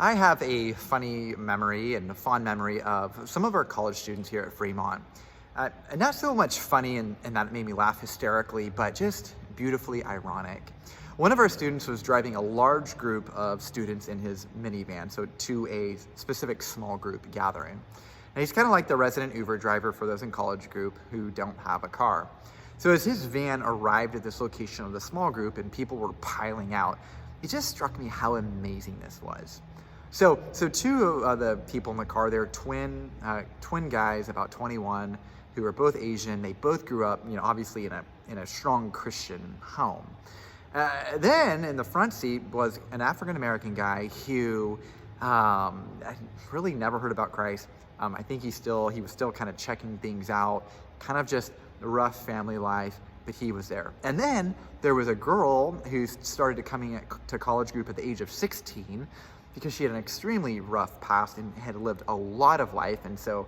I have a funny memory and a fond memory of some of our college students here at Fremont. Not so much funny in that it made me laugh hysterically, but just beautifully ironic. One of our students was driving a large group of students in his minivan, so to a specific small group gathering. And he's kind of like the resident Uber driver for those in college group who don't have a car. So as his van arrived at this location of the small group and people were piling out, it just struck me how amazing this was. So two of the people in the car, they're twin guys, about 21, who are both Asian. They both grew up, obviously in a strong Christian home. Then in the front seat was an African-American guy who really never heard about Christ. I think he was still kind of checking things out, kind of just a rough family life, but he was there. And then there was a girl who started coming to college group at the age of 16 because she had an extremely rough past and had lived a lot of life, and so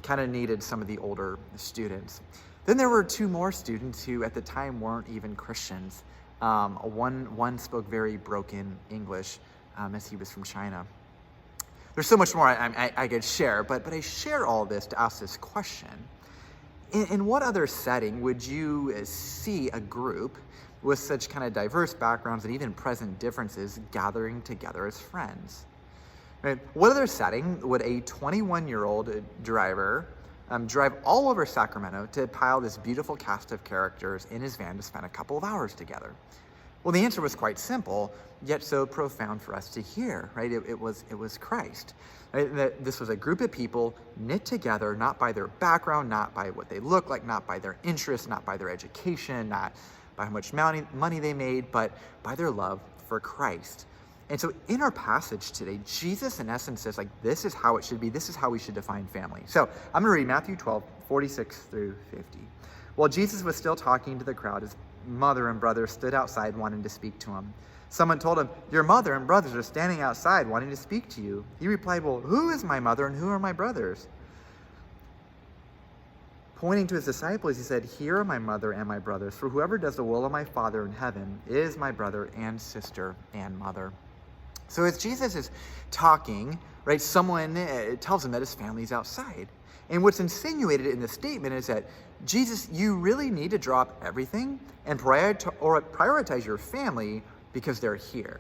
kind of needed some of the older students. Then there were two more students who at the time weren't even Christians. One spoke very broken English as he was from China. There's so much more I could share, but I share all this to ask this question. In what other setting would you see a group with such kind of diverse backgrounds and even present differences gathering together as friends? Right? What other setting would a 21-year-old driver drive all over Sacramento to pile this beautiful cast of characters in his van to spend a couple of hours together? Well, the answer was quite simple, yet so profound for us to hear, right? It was Christ. Right? That this was a group of people knit together, not by their background, not by what they look like, not by their interests, not by their education, not by how much money they made, but by their love for Christ. And so in our passage today, Jesus in essence says, this is how it should be. This is how we should define family. So I'm going to read Matthew 12, 46 through 50. While Jesus was still talking to the crowd, his mother and brother stood outside wanting to speak to him. Someone told him, "Your mother and brothers are standing outside wanting to speak to you." He replied, "Well, who is my mother and who are my brothers?" Pointing to his disciples, he said, "Here are my mother and my brothers, for whoever does the will of my Father in heaven is my brother and sister and mother." So as Jesus is talking, right, someone tells him that his family's outside. And what's insinuated in the statement is that, Jesus, you really need to drop everything and prioritize your family because they're here.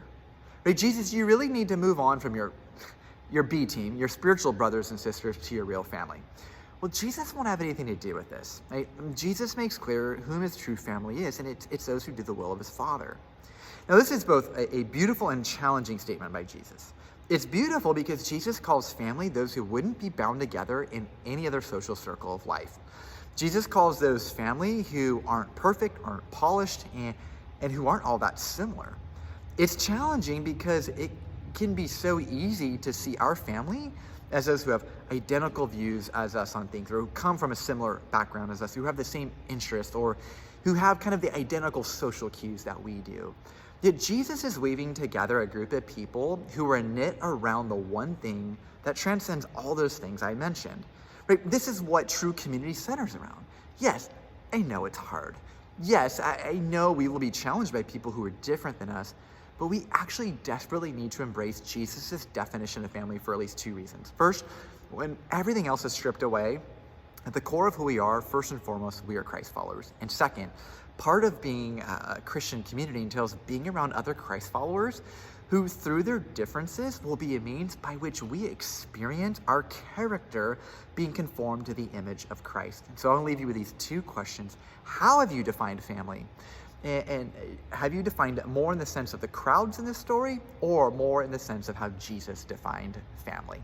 Right? Jesus, you really need to move on from your B team, your spiritual brothers and sisters, to your real family. Well, Jesus won't have anything to do with this. Right? Jesus makes clear whom his true family is, and it's those who do the will of his Father. Now, this is both a beautiful and challenging statement by Jesus. It's beautiful because Jesus calls family those who wouldn't be bound together in any other social circle of life. Jesus calls those family who aren't perfect, aren't polished, and who aren't all that similar. It's challenging because it can be so easy to see our family as those who have identical views as us on things, or who come from a similar background as us, who have the same interest, or who have kind of the identical social cues that we do. Yet Jesus is weaving together a group of people who are knit around the one thing that transcends all those things I mentioned. Right? This is what true community centers around. Yes, I know it's hard. Yes, I know we will be challenged by people who are different than us, but we actually desperately need to embrace Jesus' definition of family for at least two reasons. First, when everything else is stripped away, at the core of who we are, first and foremost, we are Christ followers. And second, part of being a Christian community entails being around other Christ followers who, through their differences, will be a means by which we experience our character being conformed to the image of Christ. And so I want to leave you with these two questions. How have you defined family? And have you defined it more in the sense of the crowds in this story, or more in the sense of how Jesus defined family?